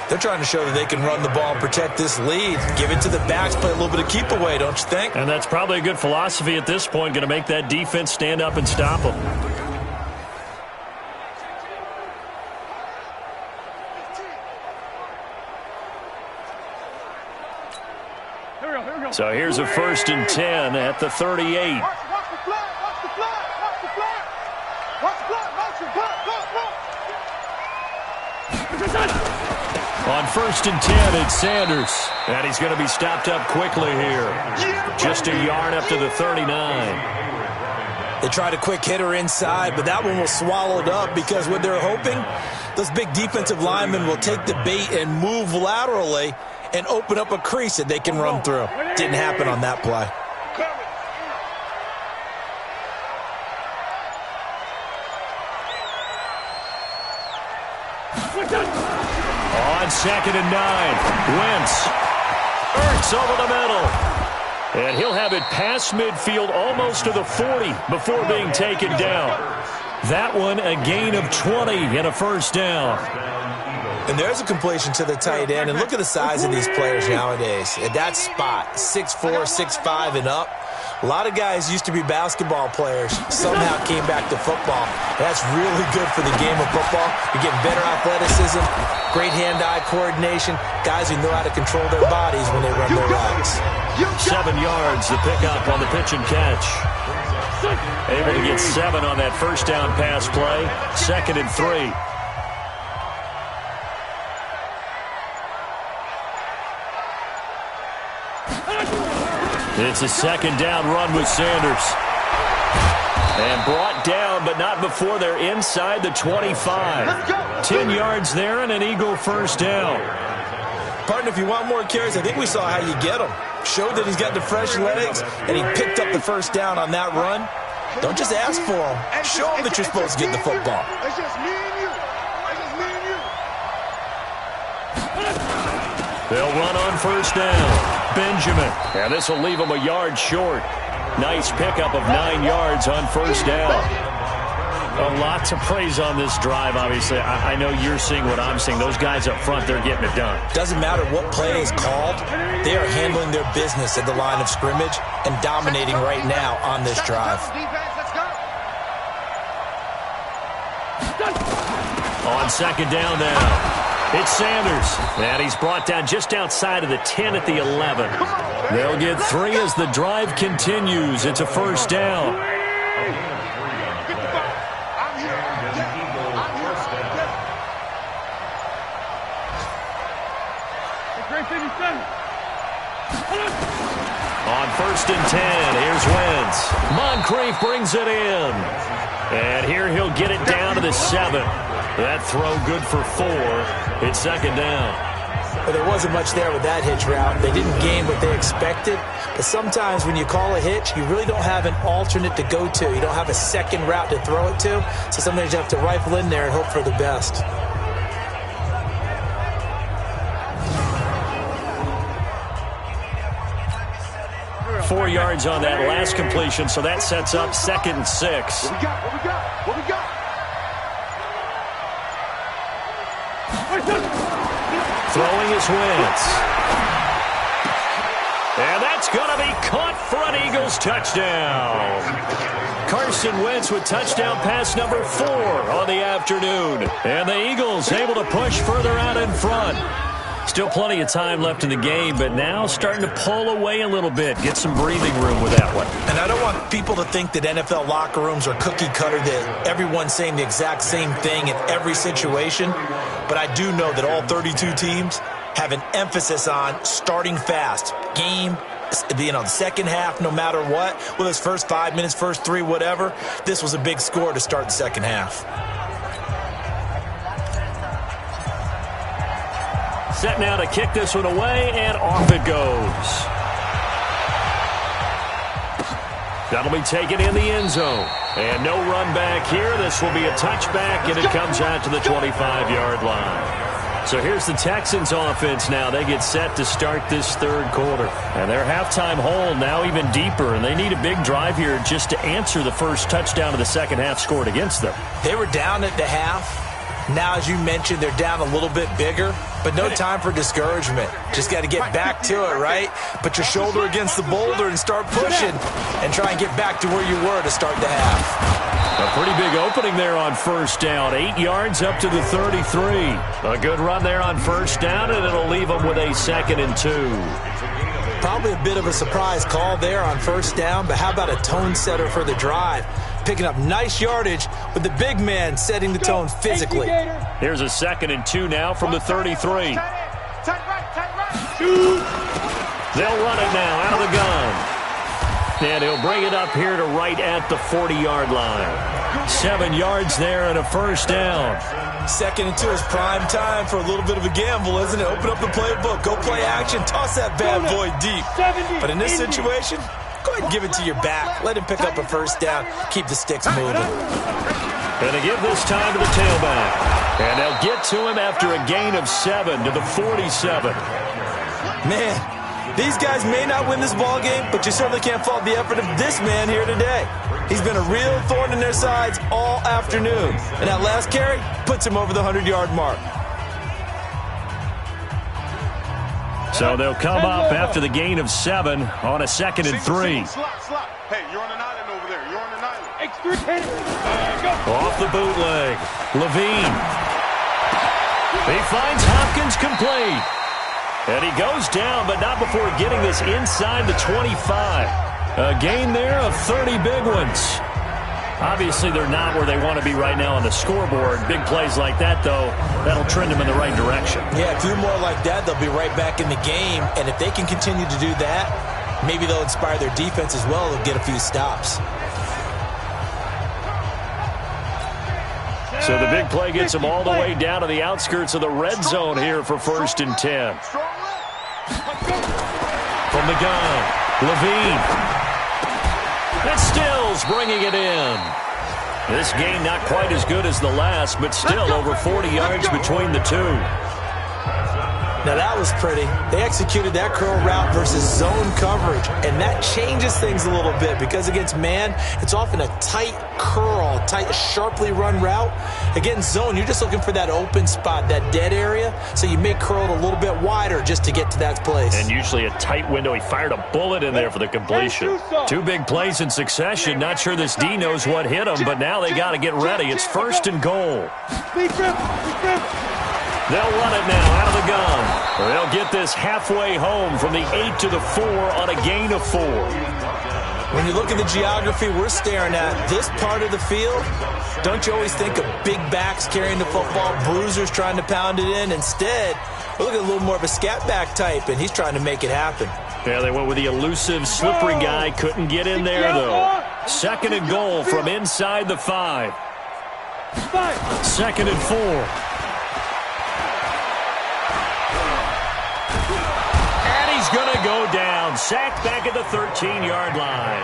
They're trying to show that they can run the ball and protect this lead. Give it to the backs, play a little bit of keep away, don't you think? And that's probably a good philosophy at this point, going to make that defense stand up and stop them. So here's a first and 10 at the 38. Watch the flag, watch the flag, watch the flag. Watch the flag, watch the flag, On first and 10, it's Sanders. And he's going to be stopped up quickly here. Just a yard up to the 39. They tried a quick hitter inside, but that one was swallowed up because what they're hoping, those big defensive linemen will take the bait and move laterally and open up a crease that they can run through. Didn't happen on that play. On second and 9, Wentz. Ertz over the middle. And he'll have it past midfield almost to the 40 before being taken down. That one a gain of 20 and a first down. And there's a completion to the tight end. And look at the size of these players nowadays. At that spot, 6'4", 6'5", and up. A lot of guys used to be basketball players, somehow came back to football. That's really good for the game of football. You're getting better athleticism, great hand-eye coordination, guys who know how to control their bodies when they run their routes. 7 yards, the pickup on the pitch and catch. Able to get 7 on that first down pass play. 2nd and 3. It's a 2nd down run with Sanders. And brought down, but not before they're inside the 25. 10 yards there and an Eagle first down. Partner, if you want more carries, I think we saw how you get them. Showed that he's got the fresh legs, and he picked up the first down on that run. Don't just ask for them. Show them that you're supposed to get the football. It's just me and you. It's just me and you. They'll run on first down. Benjamin. And this will leave him a yard short. Nice pickup of 9 yards on first down. A lot to praise on this drive, obviously. I know you're seeing what I'm seeing. Those guys up front, they're getting it done. Doesn't matter what play is called. They are handling their business at the line of scrimmage and dominating right now on this drive. On 2nd down now. It's Sanders, and he's brought down just outside of the 10 at the 11. They'll get 3 as the drive continues. It's a first down. On 1st and 10, here's Wentz. Moncrief brings it in. And here he'll get it down to the 7. That throw good for 4. It's 2nd down. Well, there wasn't much there with that hitch route. They didn't gain what they expected. But sometimes when you call a hitch, you really don't have an alternate to go to. You don't have a second route to throw it to. So sometimes you have to rifle in there and hope for the best. Four yards on that last completion, so that sets up 2nd and 6. What we got? What we got? What we got? Throwing his Wentz. And that's going to be caught for an Eagles touchdown. Carson Wentz with touchdown pass number 4 on the afternoon. And the Eagles able to push further out in front. Still plenty of time left in the game, but now starting to pull away a little bit. Get some breathing room with that one. And I don't want people to think that NFL locker rooms are cookie cutter, that everyone's saying the exact same thing in every situation. But I do know that all 32 teams have an emphasis on starting fast. Game, the second half, no matter what. Whether it's first 5 minutes, first 3, whatever. This was a big score to start the second half. Set now to kick this one away, and off it goes. That'll be taken in the end zone. And no run back here. This will be a touchback, and it comes out to the 25-yard line. So here's the Texans offense now. They get set to start this 3rd quarter. And their halftime hole now even deeper, and they need a big drive here just to answer the first touchdown of the second half scored against them. They were down at the half. Now, as you mentioned, they're down a little bit bigger, but no time for discouragement. Just got to get back to it, right? Put your shoulder against the boulder and start pushing and try and get back to where you were to start the half. A pretty big opening there on first down. 8 yards up to the 33. A good run there on first down, and it'll leave them with a 2nd and 2. Probably a bit of a surprise call there on first down, but how about a tone setter for the drive? Picking up nice yardage with the big man setting the tone physically. Here's a 2nd and 2 now from the 33. They'll run it now out of the gun. And he'll bring it up here to right at the 40-yard line. 7 yards there and a first down. 2nd and 2 is prime time for a little bit of a gamble, isn't it? Open up the playbook, go play action, toss that bad boy deep. But in this situation, go ahead and give it to your back. Let him pick up a first down. Keep the sticks moving. And they give this time to the tailback. And they'll get to him after a gain of 7 to the 47. Man, these guys may not win this ball game, but you certainly can't fault the effort of this man here today. He's been a real thorn in their sides all afternoon. And that last carry puts him over the 100-yard mark. So they'll come up after the gain of 7 on a 2nd and 3. Hey, you're on an island over there. You're on an island. Off the bootleg. Levine. He finds Hopkins complete. And he goes down, but not before getting this inside the 25. A gain there of 30 big ones. Obviously, they're not where they want to be right now on the scoreboard. Big plays like that, though, that'll trend them in the right direction. Yeah, a few more like that, they'll be right back in the game. And if they can continue to do that, maybe they'll inspire their defense as well. They'll get a few stops. So the big play gets them all the way down to the outskirts of the red zone here for 1st and 10. From the gun, Levine. And Stills bringing it in. This game not quite as good as the last, but still over 40 yards between the two. Now that was pretty. They executed that curl route versus zone coverage, and that changes things a little bit because against man, it's often a tight curl, tight, sharply run route. Against zone, you're just looking for that open spot, that dead area, so you may curl it a little bit wider just to get to that place. And usually a tight window. He fired a bullet in there for the completion. 2 big plays in succession. Not sure this D knows what hit him, but now they got to get ready. It's 1st and goal. They'll run it now out of the gun. They'll get this halfway home from the 8 to the 4 on a gain of 4. When you look at the geography we're staring at, this part of the field, don't you always think of big backs carrying the football, bruisers trying to pound it in? Instead, we're looking at a little more of a scat back type, and he's trying to make it happen. Yeah, they went with the elusive, slippery guy. Couldn't get in there, though. 2nd and goal from inside the 5. 2nd and 4. He's going to go down. Sacked back at the 13-yard line.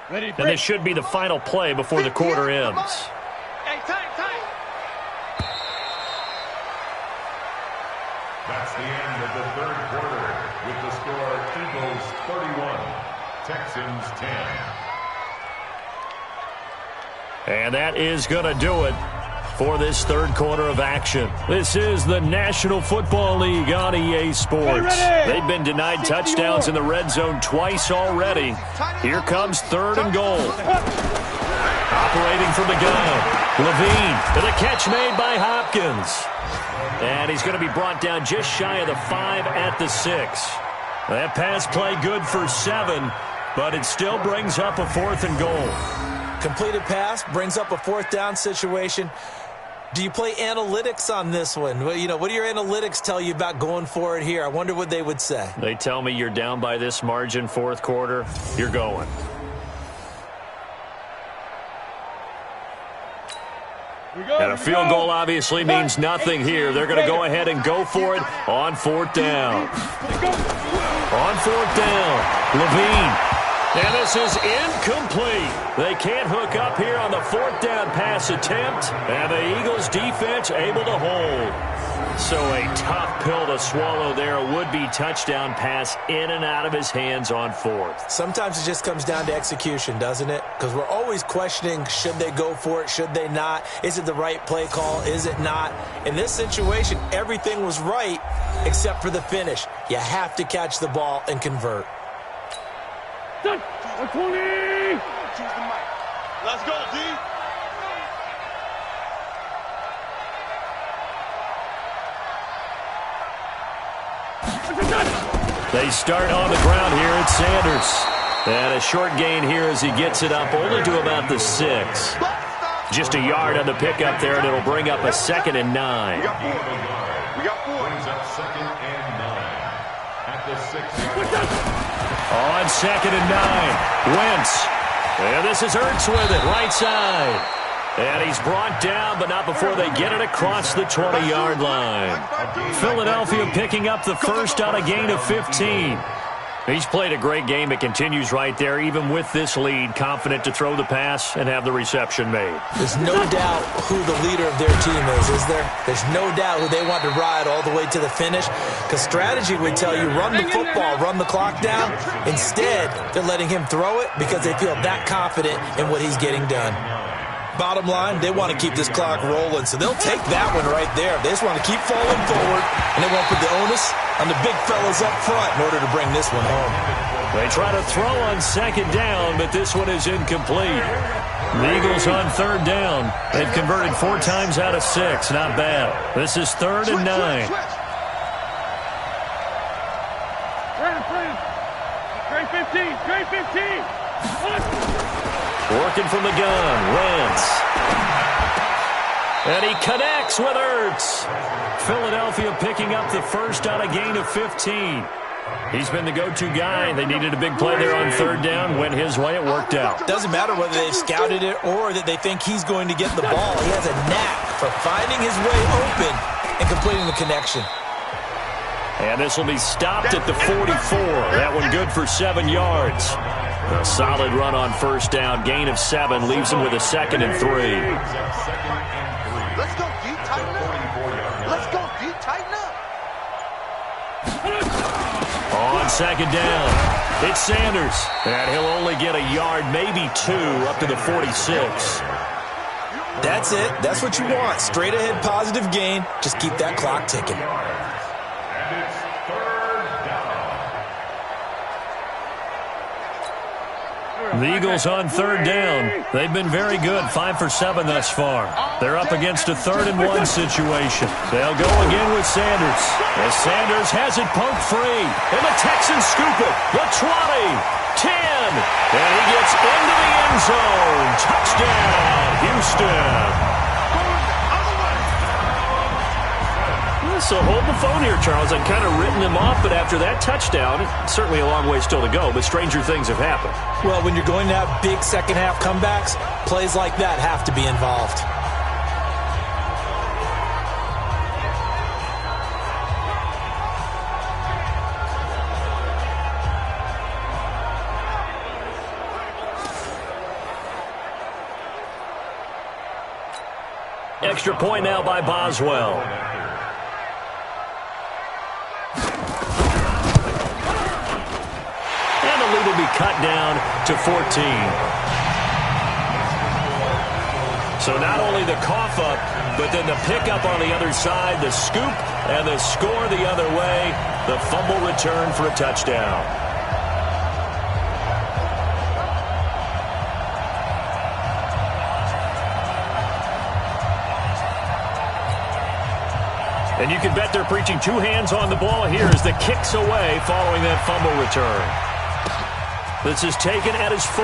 And this should be the final play before the quarter ends. That's the end of the 3rd quarter with the score Eagles 31, Texans 10. And that is going to do it for this 3rd quarter of action. This is the National Football League on EA Sports. They've been denied touchdowns in the red zone twice already. Here comes 3rd and goal. Operating from the gun, Levine to the catch made by Hopkins. And he's going to be brought down just shy of the 5 at the 6. That pass play good for 7, but it still brings up a 4th and goal. Completed pass brings up a 4th down situation. Do you play analytics on this one? Well, what do your analytics tell you about going for it here? I wonder what they would say. They tell me you're down by this margin 4th quarter, you're going. And a field goal obviously means nothing here. They're going to go ahead and go for it on 4th down. On 4th down, Levine. And this is incomplete. They can't hook up here on the 4th down pass attempt. And the Eagles defense able to hold. So a tough pill to swallow there. A would-be touchdown pass in and out of his hands on 4th. Sometimes it just comes down to execution, doesn't it? Because we're always questioning, should they go for it, should they not? Is it the right play call, is it not? In this situation, everything was right except for the finish. You have to catch the ball and convert. 20! Let's go, D. They start on the ground here at Sanders. And a short gain here as he gets it up only to about the 6. Just a yard on the pickup there, and it'll bring up a 2nd and 9. We got 4. Brings up 2nd and 9 at the 6-yard line. On 2nd and 9, Wentz. And this is Ertz with it, right side. And he's brought down, but not before they get it across the 20-yard line. Philadelphia picking up the first on a gain of 15. He's played a great game. It continues right there, even with this lead, confident to throw the pass and have the reception made. There's no doubt who the leader of their team is there? There's no doubt who they want to ride all the way to the finish, because strategy would tell you run the football, run the clock down. Instead, they're letting him throw it because they feel that confident in what he's getting done. Bottom line, they want to keep this clock rolling, so they'll take that one right there. They just want to keep falling forward, and they won't put the onus on the big fellas up front in order to bring this one home. They try to throw on second down, but this one is incomplete. The Eagles on third down. They've converted 4 times out of 6. Not bad. This is 3rd and 9. Trey 15. Trey 15. Working from the gun, Wentz. And he connects with Ertz. Philadelphia picking up the first on a gain of 15. He's been the go-to guy. They needed a big play there on third down. Went his way. It worked out. Doesn't matter whether they've scouted it or that they think he's going to get the ball. He has a knack for finding his way open and completing the connection. And this will be stopped at the 44. That one good for 7 yards. A solid run on first down. Gain of 7 leaves him with a 2nd and 3. Let's go deep, tighten up. Let's go deep, tighten up. On second down, it's Sanders. And he'll only get a yard, maybe 2, up to the 46. That's it. That's what you want. Straight ahead positive gain. Just keep that clock ticking. The Eagles on third down. They've been very good, 5 for 7 thus far. They're up against a 3rd and 1 situation. They'll go again with Sanders. As Sanders has it poked free. And the Texans scoop it. The 20, 10. And he gets into the end zone. Touchdown, Houston. So hold the phone here, Charles. I've kind of written him off, but after that touchdown, certainly a long way still to go, but stranger things have happened. Well, when you're going to have big second-half comebacks, plays like that have to be involved. Extra point now by Boswell. Will be cut down to 14. So not only the cough up, but then the pickup on the other side, the scoop, and the score the other way. The fumble return for a touchdown. And you can bet they're preaching 2 hands on the ball here as the kick's away following that fumble return. This is taken at his 4.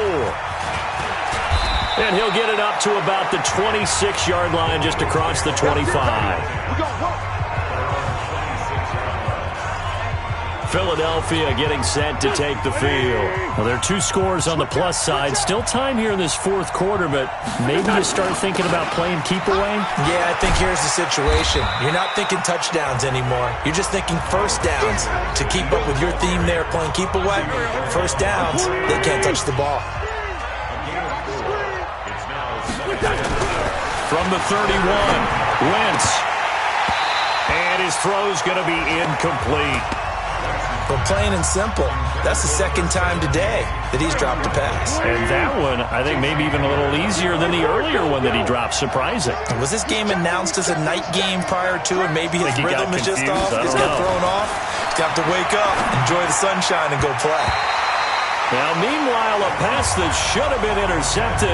And he'll get it up to about the 26-yard line just across the 25. Philadelphia getting set to take the field. Well, there are 2 scores on the plus side. Still time here in this 4th quarter, but maybe you start thinking about playing keep away? Yeah, I think here's the situation. You're not thinking touchdowns anymore. You're just thinking first downs. To keep up with your theme there, playing keep away, first downs, they can't touch the ball. From the 31, Wentz. And his throw's going to be incomplete. But plain and simple, that's the 2nd time today that he's dropped a pass. And that one, I think, maybe even a little easier than the earlier one that he dropped. Surprising. Was this game announced as a night game prior to, and maybe his rhythm is just off? He's got thrown off. He's got to wake up, enjoy the sunshine, and go play. Now, meanwhile, a pass that should have been intercepted,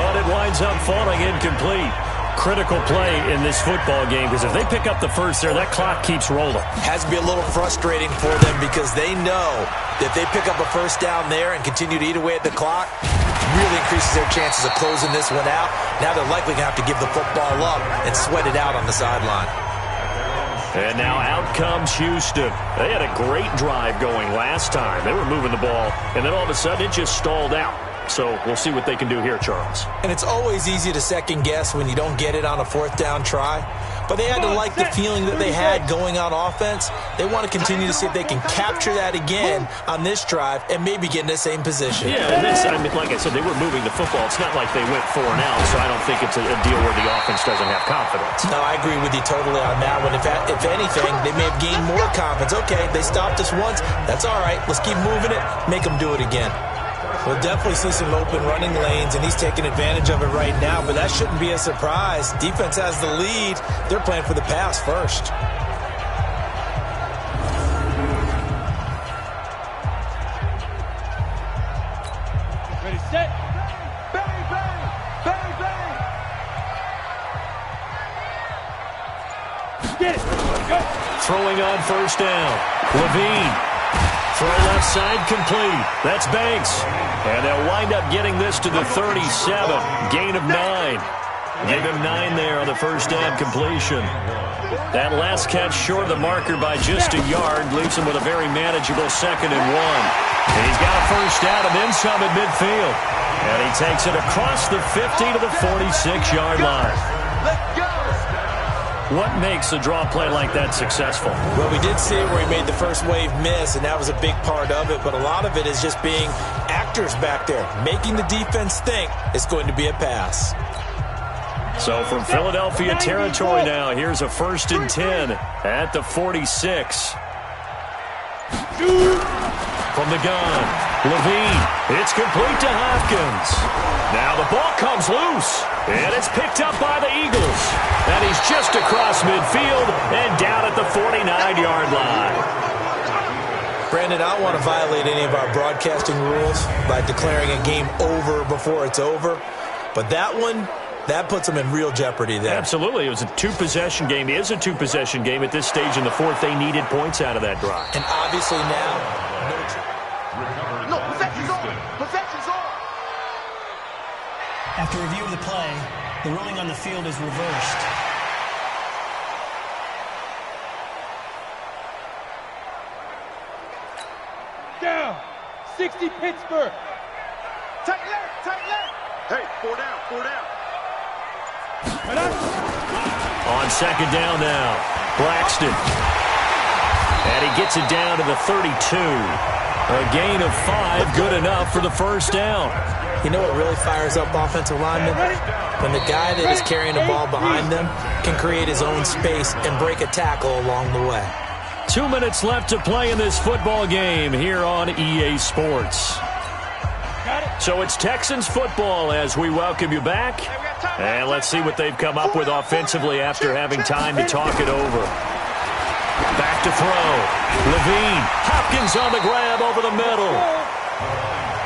but it winds up falling incomplete. Critical play in this football game, because if they pick up the first there, that clock keeps rolling. Has to be a little frustrating for them because they know that if they pick up a first down there and continue to eat away at the clock, really increases their chances of closing this one out. Now they're likely going to have to give the football up and sweat it out on the sideline. And now out comes Houston. They had a great drive going last time. They were moving the ball, and then all of a sudden it just stalled out. So we'll see what they can do here, Charles. And it's always easy to second guess when you don't get it on a 4th down try. but they had to like the feeling that they had going on offense. They want to continue to see if they can capture that again on this drive and maybe get in the same position. Yeah, and this, I mean, like I said, they were moving the football. It's not like they went 4 and out, so I don't think it's a deal where the offense doesn't have confidence. No, I agree with you totally on that one. If anything, they may have gained more confidence. Okay, they stopped us once. That's all right. Let's keep moving it. Make them do it again. We'll definitely see some open running lanes, and he's taking advantage of it right now, but that shouldn't be a surprise. Defense has the lead. They're playing for the pass first. Ready, set. Bang, bang, bang, bang. Get it. Go. Throwing on first down. Levine. Throw left side complete. That's Banks. And they'll wind up getting this to the 37. Gain of 9. Gave him 9 there on the first down completion. That last catch short of the marker by just a yard leaves him with a very manageable 2nd and 1. And he's got a first down and then some at midfield. And he takes it across the 50 to the 46-yard line. Let's go. What makes a draw play like that successful? Well, we did see it where he made the first wave miss, and that was a big part of it. But a lot of it is just being actors back there, making the defense think it's going to be a pass. So from Philadelphia territory now, here's a 1st and 10 at the 46. From the gun, Levine. It's complete to Hopkins. Now the ball comes loose, and it's picked up by the Eagles. And he's just across midfield and down at the 49-yard line. Brandon, I don't want to violate any of our broadcasting rules by declaring a game over before it's over. But that one, that puts them in real jeopardy there. Absolutely. It was a 2-possession game. It is a 2-possession game at this stage in the 4th. They needed points out of that drive. And obviously now, No, possession's on. Possession's on. After review of the play, the ruling on the field is reversed. Down. 60 Pittsburgh. Tight left, tight left. Hey, 4 down, 4 down. Right on. On 2nd down now, Braxton. And he gets it down to the 32. A gain of 5, good enough for the first down. you know what really fires up offensive linemen? When the guy that is carrying the ball behind them can create his own space and break a tackle along the way. 2 minutes left to play in this football game here on EA Sports. So it's Texans football as we welcome you back. And let's see what they've come up with offensively after having time to talk it over. Back to throw. Levine. Hopkins on the grab over the middle.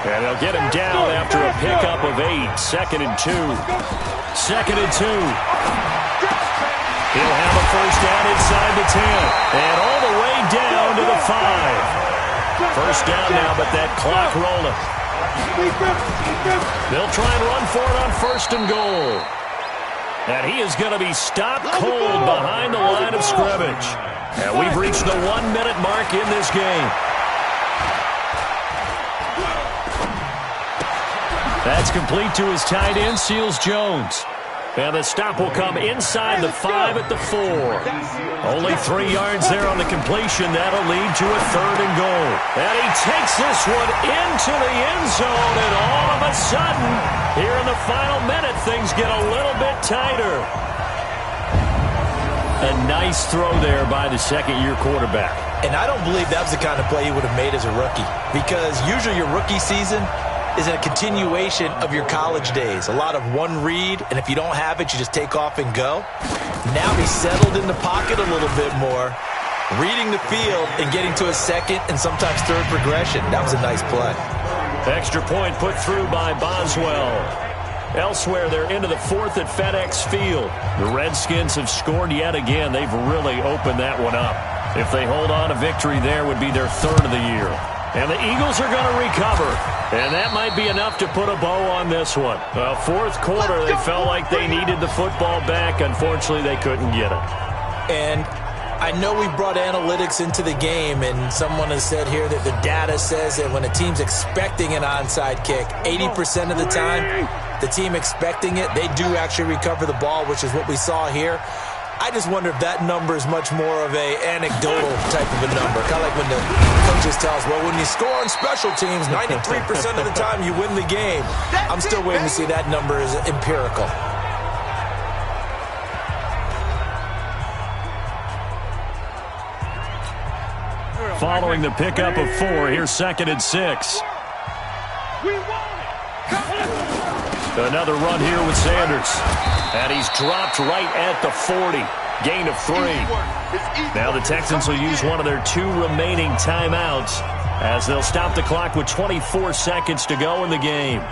And they'll get him down after a pickup of 8. 2nd and 2. 2nd and 2. He'll have a first down inside the 10. And all the way down to the 5. First down now, but that clock rolling. They'll try and run for it on 1st and goal. And he is going to be stopped cold behind the line of scrimmage. And we've reached the 1-minute mark in this game. That's complete to his tight end, Seals Jones. And the stop will come inside the 5 at the 4. Only 3 yards there on the completion. That'll lead to a 3rd and goal. And he takes this one into the end zone. And all of a sudden, here in the final minute, things get a little bit tighter. A nice throw there by the second-year quarterback. And I don't believe that was the kind of play he would have made as a rookie. Because usually your rookie season is a continuation of your college days. A lot of one read, and if you don't have it, you just take off and go. Now he's settled in the pocket a little bit more, reading the field and getting to a second and sometimes third progression. That was a nice play. Extra point put through by Boswell. Elsewhere, they're into the 4th at FedEx Field. The Redskins have scored yet again. They've really opened that one up. If they hold on, a victory there would be their 3rd of the year. And the Eagles are going to recover. And that might be enough to put a bow on this one. 4th quarter, they felt like they needed the football back. Unfortunately, they couldn't get it. And I know we brought analytics into the game, and someone has said here that the data says that when a team's expecting an onside kick, 80% of the time, the team expecting it, they do actually recover the ball, which is what we saw here. I just wonder if that number is much more of a anecdotal type of a number. Kind of like when the coaches tell us, well, when you score on special teams, 93% of the time you win the game. I'm still waiting to see that number is empirical. Following the pickup of 4, here's 2nd and 6. Another run here with Sanders. And he's dropped right at the 40. Gain of 3. Now the Texans will use one of their 2 remaining timeouts as they'll stop the clock with 24 seconds to go in the game.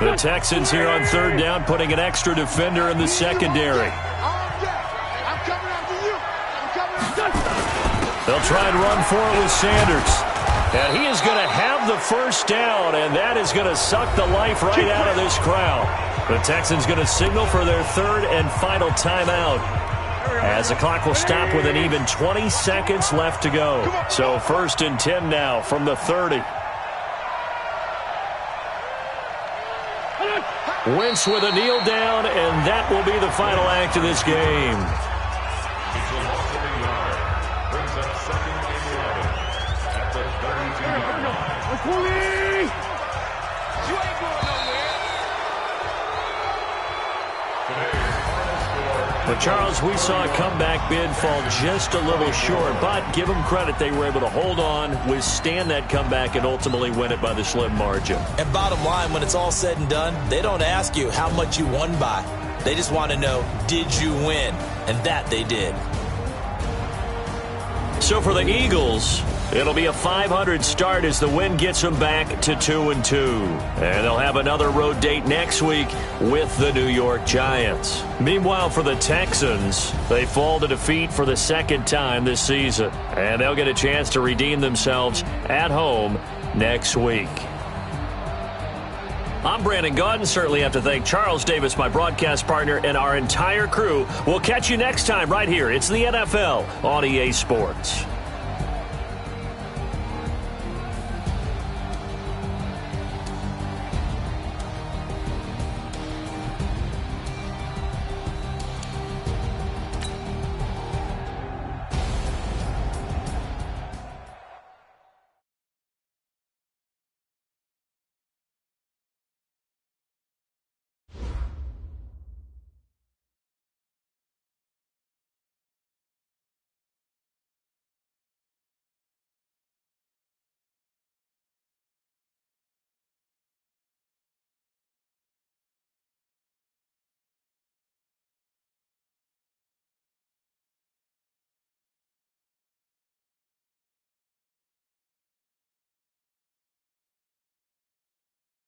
The Texans here on 3rd down, putting an extra defender in the secondary. They'll try and run for it with Sanders. And he is going to have the first down, and that is going to suck the life right out of this crowd. The Texans going to signal for their 3rd and final timeout, as the clock will stop with an even 20 seconds left to go. So 1st and 10 now from the 30. Wentz with a kneel down, and that will be the final act of this game. Brings up 2nd and 11 at the 32-yard line. You ain't going nowhere. But, Charles, we saw a comeback bid fall just a little short, but give them credit. They were able to hold on, withstand that comeback, and ultimately win it by the slim margin. And bottom line, when it's all said and done, they don't ask you how much you won by. They just want to know, did you win? And that they did. So for the Eagles, it'll be a 500 start as the win gets them back to 2-2. And they'll have another road date next week with the New York Giants. Meanwhile, for the Texans, they fall to defeat for the 2nd time this season. And they'll get a chance to redeem themselves at home next week. I'm Brandon Gaudin. Certainly have to thank Charles Davis, my broadcast partner, and our entire crew. We'll catch you next time right here. It's the NFL on EA Sports.